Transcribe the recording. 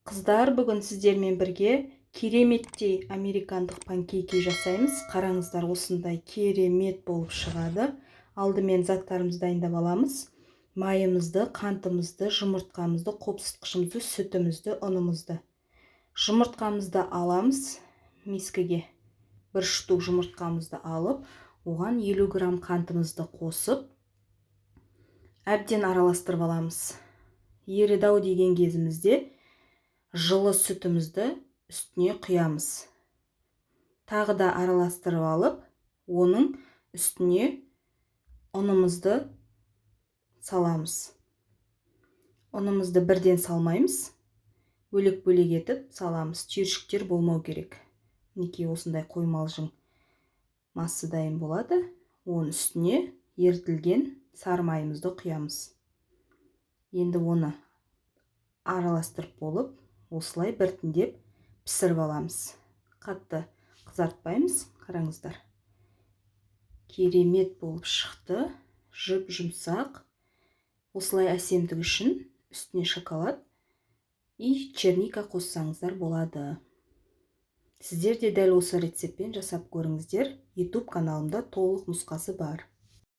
Қыздар, бүгін сіздермен бірге кереметтей американдық панкейки жасаймыз. Қараңыздар, осындай керемет болып шығады. Алдымен заттарымызды дайындап аламыз. Майымызды, қантымызды, жұмыртқамызды, қопсытқышымызды, сүтімізді, ұнымызды. Жұмыртқамызды аламыз мискіге. Бір штук жұмыртқамызды алып, оған 50 грамм қантымызды қосып, әбден араластырып аламыз. Еріді-ау деген кезімізде жылы сүтімізді үстіне құямыз. Тағы да араластырып алып, оның үстіне ұнымызды саламыз. Ұнымызды бірден салмаймыз, бөлек-бөлек етіп саламыз. Түйіршіктер болмау керек. Мінекей осындай қоймалжың массы дайын болады. Оның үстіне ерітілген сары майымызды құямыз. Енді оны араластырып болып, осылай біртіндеп пісіріп аламыз. Қатты қызартпаймыз. Қараңыздар. Керемет болып шықты. Жұп-жұмсақ. Осылай әсемдік үшін үстіне шоколад и черника қоссаңыздар болады. Сіздер де дәл осы рецептпен жасап көріңіздер. YouTube каналымда толық нұсқасы бар.